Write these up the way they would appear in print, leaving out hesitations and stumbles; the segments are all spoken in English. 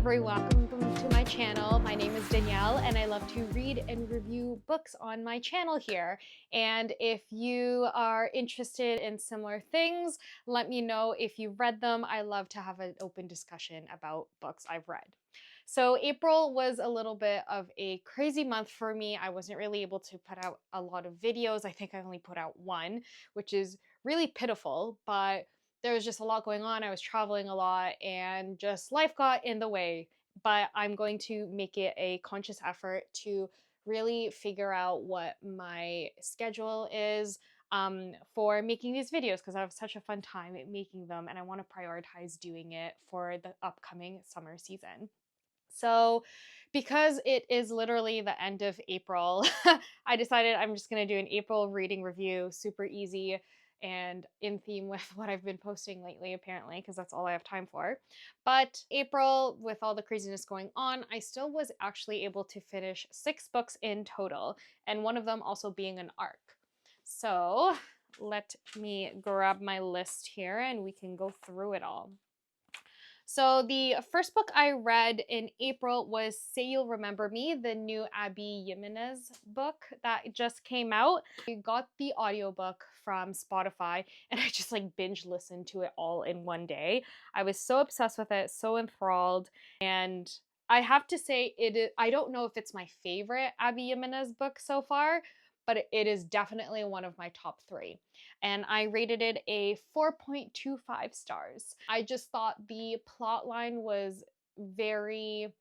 everyone, welcome to my channel. My name is Danielle and I love to read and review books on my channel here. And if you are interested in similar things, let me know if you've read them. I love to have an open discussion about books I've read. So April was a little bit of a crazy month for me. I wasn't really able to put out a lot of videos. I think I only put out one, which is really pitiful, but there was just a lot going on. I was traveling a lot and just life got in the way. But I'm going to make it a conscious effort to really figure out what my schedule is for making these videos because I have such a fun time at making them and I want to prioritize doing it for the upcoming summer season. So, because it is literally the end of April, I decided I'm just going to do an April reading review, super easy and in theme with what I've been posting lately, apparently, because that's all I have time for. But April, with all the craziness going on, I still was actually able to finish 6 books in total, and one of them also being an arc. So, let me grab my list here and we can go through it all. So the first book I read in April was Say You'll Remember Me, the new Abby Jimenez book that just came out. I got the audiobook from Spotify and I just like binge listened to it all in one day. I was so obsessed with it, so enthralled, and I have to say I don't know if it's my favorite Abby Jimenez book so far, but it is definitely one of my top 3. And I rated it a 4.25 stars. I just thought the plot line was very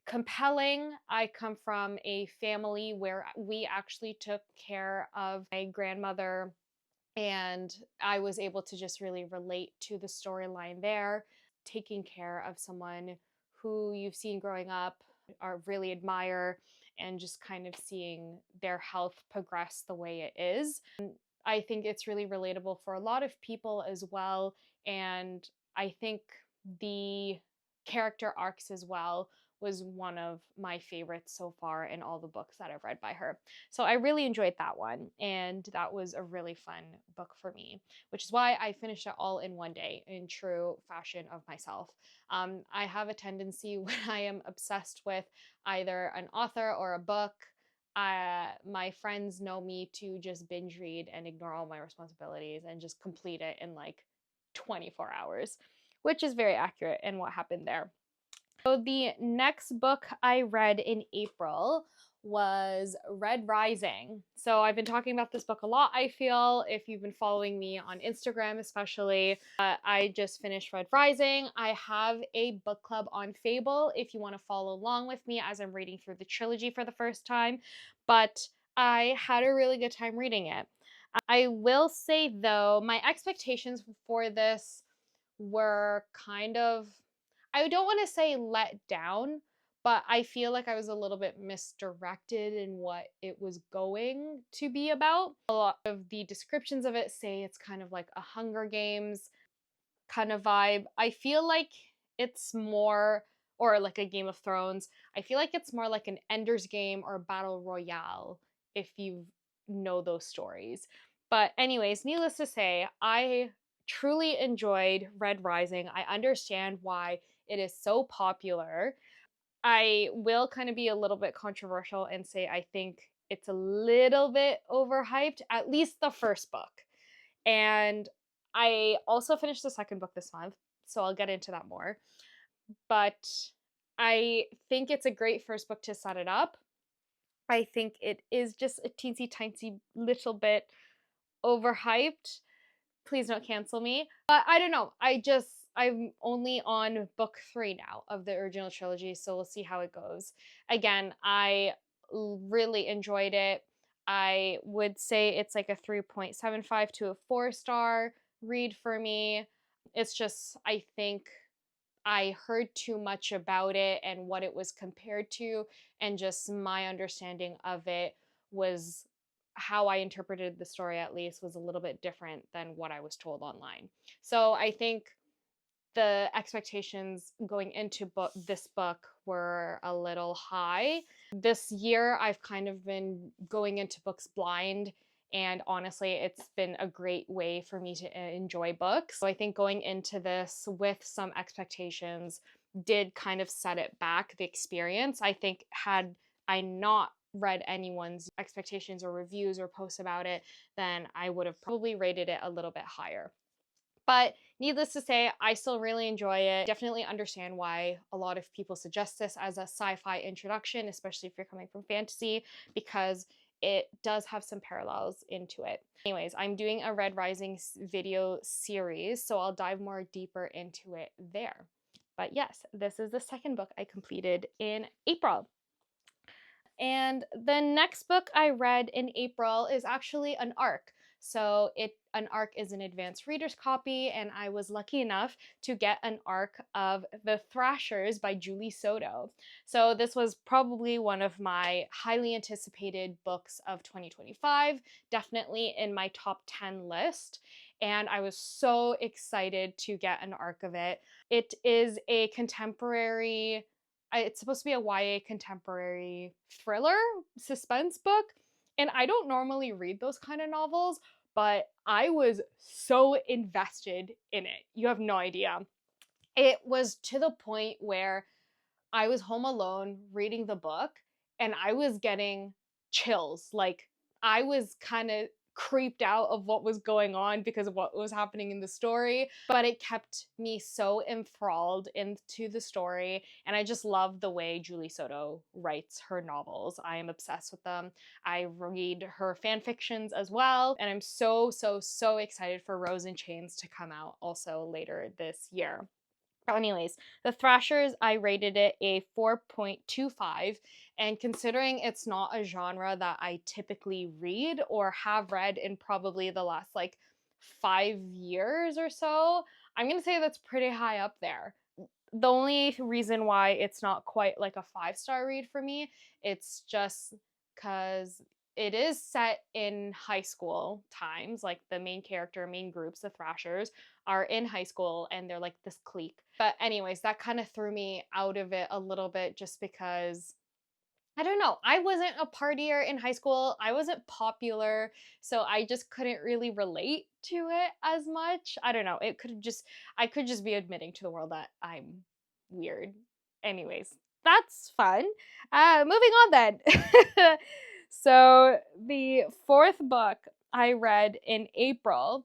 compelling. I come from a family where we actually took care of my grandmother, and I was able to just really relate to the storyline there. Taking care of someone who you've seen growing up or really admire, and just kind of seeing their health progress the way it is. I think it's really relatable for a lot of people as well. And I think the character arcs as well was one of my favorites so far in all the books that I've read by her. So I really enjoyed that one. And that was a really fun book for me, which is why I finished it all in one day in true fashion of myself. I have a tendency when I am obsessed with either an author or a book, my friends know me to just binge read and ignore all my responsibilities and just complete it in like 24 hours, which is very accurate in what happened there. So the next book I read in April was Red Rising. So I've been talking about this book a lot, I feel, if you've been following me on Instagram especially. I just finished Red Rising. I have a book club on Fable if you want to follow along with me as I'm reading through the trilogy for the first time, but I had a really good time reading it. I will say though, my expectations for this were kind of, I don't want to say let down, but I feel like I was a little bit misdirected in what it was going to be about. A lot of the descriptions of it say it's kind of like a Hunger Games kind of vibe. I feel like it's more, or like a Game of Thrones. I feel like it's more like an Ender's Game or Battle Royale if you know those stories. But anyways, needless to say, I truly enjoyed Red Rising. I understand why it is so popular. I will kind of be a little bit controversial and say I think it's a little bit overhyped, at least the first book. And I also finished the second book this month, so I'll get into that more. But I think it's a great first book to set it up. I think it is just a teensy tiny little bit overhyped. Please don't cancel me. But I don't know. I'm only on book 3 now of the original trilogy, so we'll see how it goes. Again, I really enjoyed it. I would say it's like a 3.75 to a 4-star read for me. It's just, I think I heard too much about it and what it was compared to, and just my understanding of it was how I interpreted the story, at least, was a little bit different than what I was told online. So I think the expectations going into this book were a little high. This year, I've kind of been going into books blind, and honestly, it's been a great way for me to enjoy books. So I think going into this with some expectations did kind of set it back, the experience. I think had I not read anyone's expectations or reviews or posts about it, then I would have probably rated it a little bit higher. But needless to say, I still really enjoy it. Definitely understand why a lot of people suggest this as a sci-fi introduction, especially if you're coming from fantasy, because it does have some parallels into it. Anyways, I'm doing a Red Rising video series, so I'll dive more deeper into it there. But yes, this is the second book I completed in April. And the next book I read in April is actually an ARC. So an ARC is an advanced reader's copy, and I was lucky enough to get an ARC of The Thrashers by Julie Soto. So this was probably one of my highly anticipated books of 2025, definitely in my top 10 list. And I was so excited to get an ARC of it. It is a contemporary it's supposed to be a YA contemporary thriller suspense book. And I don't normally read those kind of novels, but I was so invested in it. You have no idea. It was to the point where I was home alone reading the book and I was getting chills. Like I was kind of creeped out of what was going on because of what was happening in the story, but it kept me so enthralled into the story. And I just love the way Julie Soto writes her novels. I am obsessed with them. I read her fan fictions as well. And I'm so, so, so excited for Rose in Chains to come out also later this year. Anyways, The Thrashers, I rated it a 4.25. And considering it's not a genre that I typically read or have read in probably the last like 5 years or so, I'm going to say that's pretty high up there. The only reason why it's not quite like a 5-star read for me, it's just because it is set in high school times. Like the main character, main groups, the Thrashers, are in high school and they're like this clique. But anyways, that kind of threw me out of it a little bit just because I don't know. I wasn't a partier in high school. I wasn't popular, so I just couldn't really relate to it as much. I don't know. I could just be admitting to the world that I'm weird. Anyways, that's fun. Moving on then. So the fourth book I read in April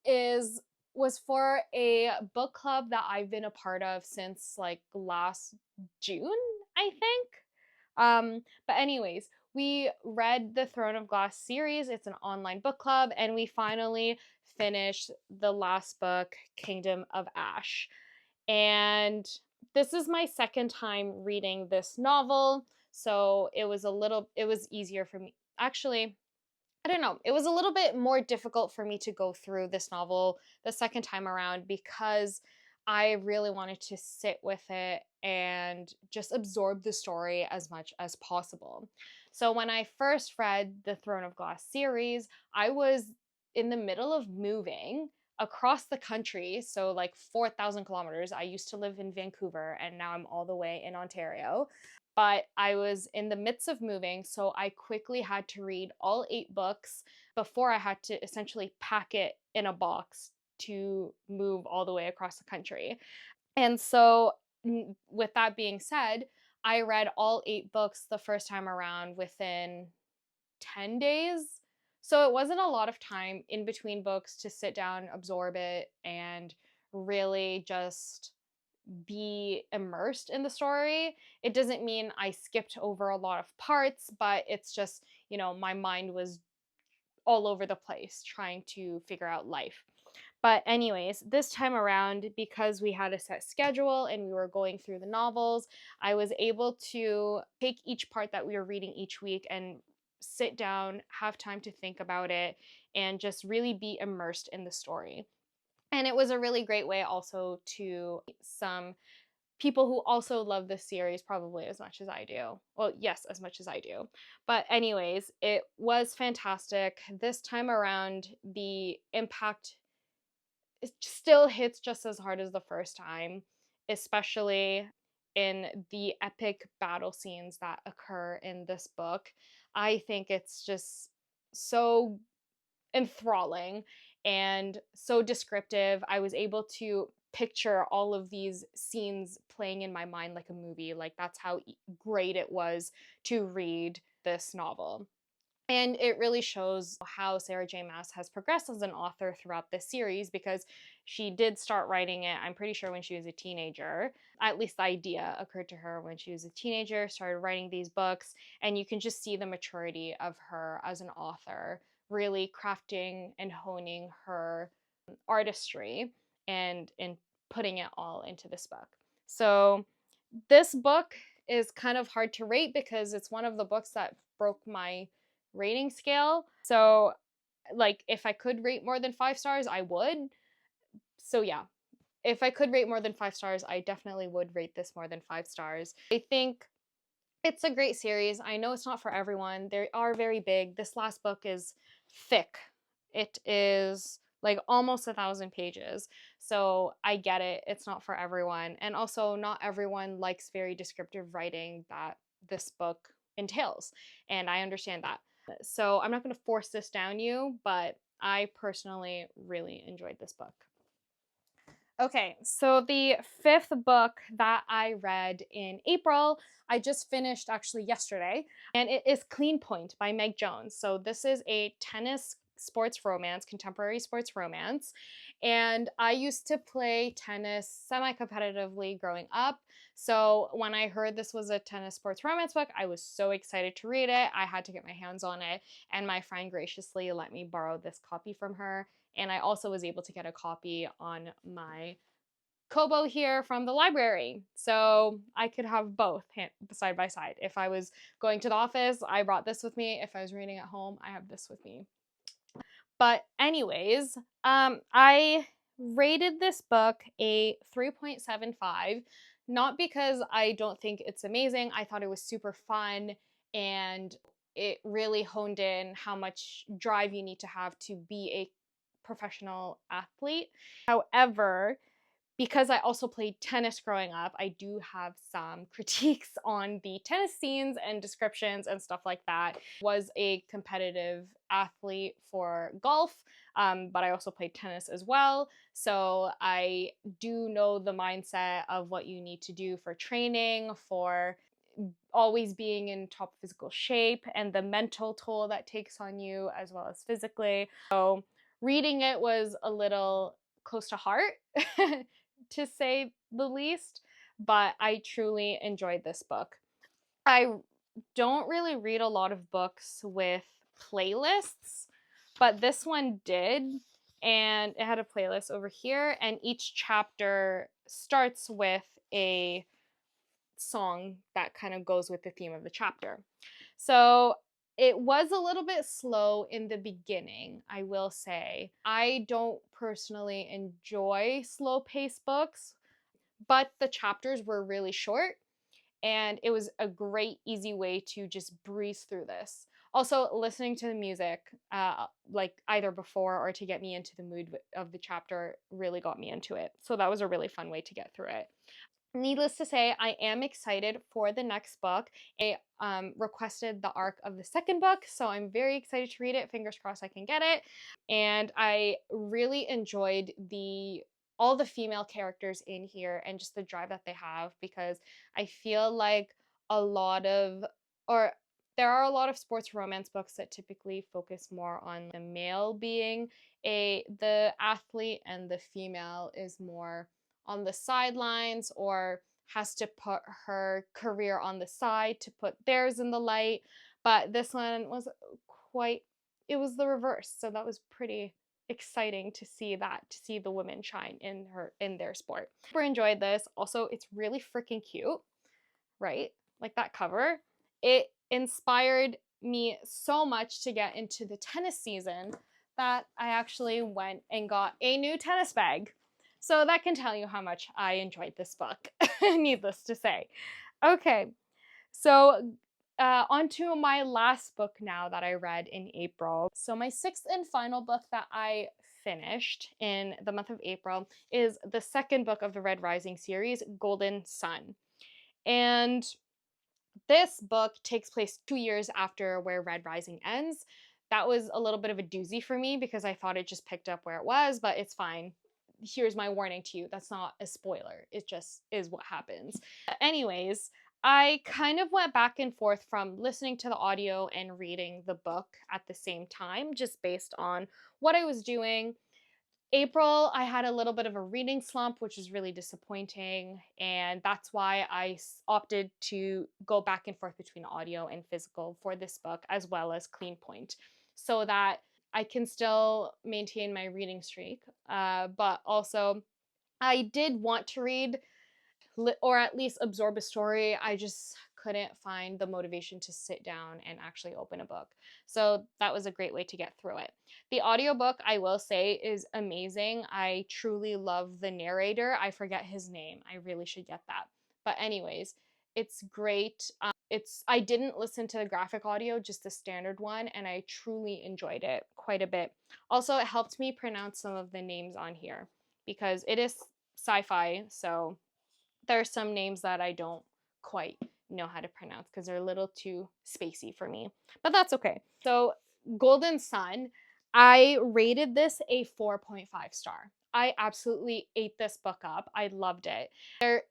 is was for a book club that I've been a part of since like last June, I think. But anyways, we read the Throne of Glass series. It's an online book club, and we finally finished the last book, Kingdom of Ash. And this is my second time reading this novel, so it was easier for me. Actually, I don't know. It was a little bit more difficult for me to go through this novel the second time around because I really wanted to sit with it and just absorb the story as much as possible. So when I first read the Throne of Glass series, I was in the middle of moving across the country, so like 4,000 kilometers. I used to live in Vancouver and now I'm all the way in Ontario. But I was in the midst of moving, so I quickly had to read all 8 books before I had to essentially pack it in a box to move all the way across the country. And so, with that being said, I read all 8 books the first time around within 10 days. So, it wasn't a lot of time in between books to sit down, absorb it, and really just be immersed in the story. It doesn't mean I skipped over a lot of parts, but it's just, my mind was all over the place trying to figure out life. But, anyways, this time around, because we had a set schedule and we were going through the novels, I was able to take each part that we were reading each week and sit down, have time to think about it, and just really be immersed in the story. And it was a really great way also to some people who also love this series probably as much as I do. Well, yes, as much as I do. But anyways, it was fantastic. This time around, the impact it still hits just as hard as the first time, especially in the epic battle scenes that occur in this book. I think it's just so enthralling and so descriptive. I was able to picture all of these scenes playing in my mind like a movie. Like, that's how great it was to read this novel. And it really shows how Sarah J. Maas has progressed as an author throughout this series, because she did start writing it, I'm pretty sure, when she was a teenager. At least the idea occurred to her when she was a teenager, started writing these books, and you can just see the maturity of her as an author, really crafting and honing her artistry and putting it all into this book. So this book is kind of hard to rate because it's one of the books that broke my rating scale. So, like, if I could rate more than 5 stars, I would. So, yeah, if I could rate more than 5 stars, I definitely would rate this more than 5 stars. I think it's a great series. I know it's not for everyone. They are very big. This last book is thick. It is like almost 1,000 pages. So I get it. It's not for everyone. And also, not everyone likes very descriptive writing that this book entails. And I understand that. So I'm not going to force this down you, but I personally really enjoyed this book. Okay, so the fifth book that I read in April, I just finished actually yesterday, and it is Clean Point by Meg Jones. So this is a tennis sports romance, contemporary sports romance, and I used to play tennis semi-competitively growing up. So when I heard this was a tennis sports romance book, I was so excited to read it. I had to get my hands on it, and my friend graciously let me borrow this copy from her. And I also was able to get a copy on my Kobo here from the library. So I could have both side by side. If I was going to the office, I brought this with me. If I was reading at home, I have this with me. But anyways, I rated this book a 3.75, not because I don't think it's amazing. I thought it was super fun, and it really honed in how much drive you need to have to be a professional athlete. However, because I also played tennis growing up, I do have some critiques on the tennis scenes and descriptions and stuff like that. Was a competitive athlete for golf, but I also played tennis as well. So I do know the mindset of what you need to do for training, for always being in top physical shape, and the mental toll that takes on you as well as physically. So reading it was a little close to heart. To say the least, but I truly enjoyed this book. I don't really read a lot of books with playlists, but this one did, and it had a playlist over here, and each chapter starts with a song that kind of goes with the theme of the chapter. So it was a little bit slow in the beginning, I will say. I don't personally enjoy slow paced books, but the chapters were really short, and it was a great, easy way to just breeze through this. Also, listening to the music, like either before or to get me into the mood of the chapter, really got me into it. So that was a really fun way to get through it. Needless to say, I am excited for the next book. I requested the arc of the second book, so I'm very excited to read it. Fingers crossed I can get it. And I really enjoyed all the female characters in here and just the drive that they have, because I feel like a lot of, or there are a lot of sports romance books that typically focus more on the male being the athlete, and the female is more on the sidelines or has to put her career on the side to put theirs in the light. But this one was it was the reverse. So that was pretty exciting to see the women shine in their sport. Super enjoyed this. Also, it's really freaking cute, right? Like that cover. It inspired me so much to get into the tennis season that I actually went and got a new tennis bag. So that can tell you how much I enjoyed this book, needless to say. Okay, so on to my last book now that I read in April. So my sixth and final book that I finished in the month of April is the second book of the Red Rising series, Golden Sun. And this book takes place 2 years after where Red Rising ends. That was a little bit of a doozy for me because I thought it just picked up where it was, but it's fine. here's my warning to you. That's not a spoiler. It just is what happens. Anyways, I kind of went back and forth from listening to the audio and reading the book at the same time, just based on what I was doing. April, I had a little bit of a reading slump, which was really disappointing. And that's why I opted to go back and forth between audio and physical for this book, as well as Clean Point, so that I can still maintain my reading streak. But also, I did want to read or at least absorb a story. I just couldn't find the motivation to sit down and actually open a book. So that was a great way to get through it. The audiobook, I will say, is amazing. I truly love the narrator. I forget his name. I really should get that. But anyways, it's great. I didn't listen to the graphic audio, just the standard one, and I truly enjoyed it quite a bit. Also, it helped me pronounce some of the names on here because it is sci-fi, so there are some names that I don't quite know how to pronounce because they're a little too spacey for me, but that's okay. So Golden Sun, I rated this a 4.5 star. I absolutely ate this book up. I loved it.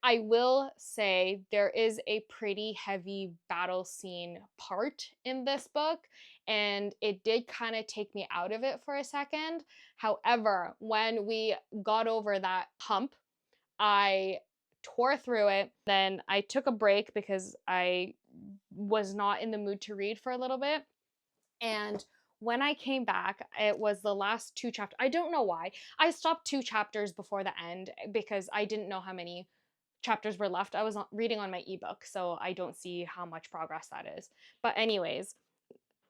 I will say there is a pretty heavy battle scene part in this book, and it did kind of take me out of it for a second. However, when we got over that hump, I tore through it. Then I took a break because I was not in the mood to read for a little bit. And when I came back, it was the last 2 chapters. I don't know why. I stopped 2 chapters before the end because I didn't know how many chapters were left. I was reading on my ebook, so I don't see how much progress that is. But anyways,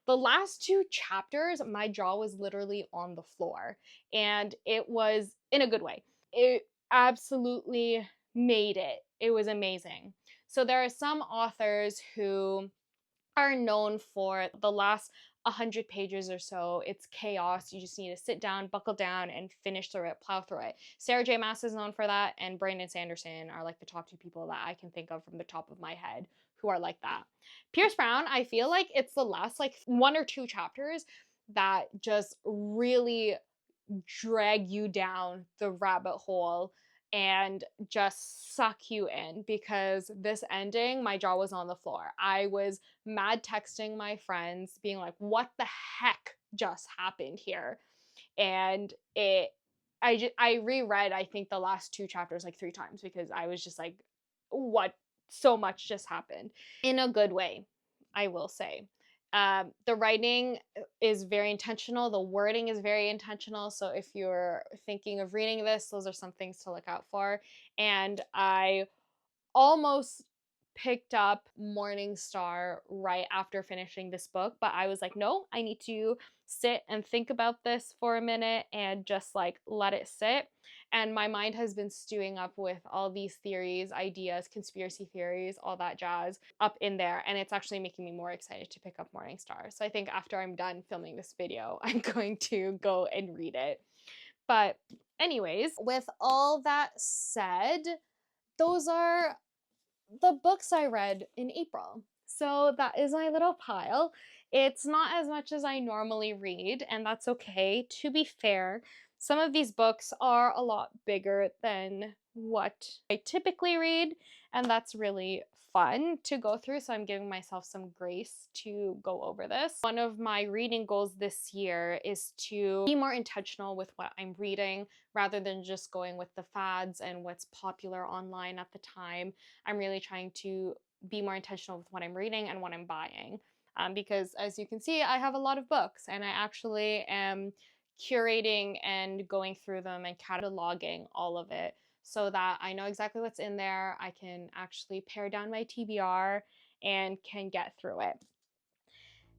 the last 2 chapters, my jaw was literally on the floor, and it was in a good way. It absolutely made it. It was amazing. So there are some authors who are known for the last 100 pages or so. It's chaos. You just need to sit down, buckle down, and finish through it, plow through it. Sarah J. Maas is known for that, and Brandon Sanderson are like the top 2 people that I can think of from the top of my head who are like that. Pierce Brown, I feel like it's the last like 1 or 2 chapters that just really drag you down the rabbit hole and just suck you in, because this ending, my jaw was on the floor. I was mad texting my friends being like, what the heck just happened here? And I reread, I think, the last 2 chapters like 3 times because I was just like, what, so much just happened in a good way, I will say. The writing is very intentional. The wording is very intentional. So if you're thinking of reading this, those are some things to look out for. And I almost picked up Morningstar right after finishing this book, but I was like, no, I need to sit and think about this for a minute and just like let it sit. And my mind has been stewing up with all these theories, ideas, conspiracy theories, all that jazz up in there, and it's actually making me more excited to pick up Morningstar. So I think after I'm done filming this video, I'm going to go and read it. But anyways, with all that said, those are the books I read in April. So that is my little pile. It's not as much as I normally read, and that's okay. To be fair, some of these books are a lot bigger than what I typically read, and that's really fun to go through, so I'm giving myself some grace to go over this. One of my reading goals this year is to be more intentional with what I'm reading rather than just going with the fads and what's popular online at the time. I'm really trying to be more intentional with what I'm reading and what I'm buying. Because as you can see, I have a lot of books, and I actually am curating and going through them and cataloging all of it so that I know exactly what's in there. I can actually pare down my TBR and can get through it.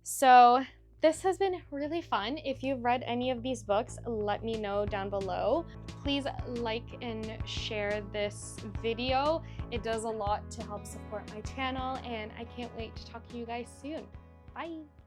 So this has been really fun. If you've read any of these books, let me know down below. Please like and share this video. It does a lot to help support my channel, and I can't wait to talk to you guys soon. Bye!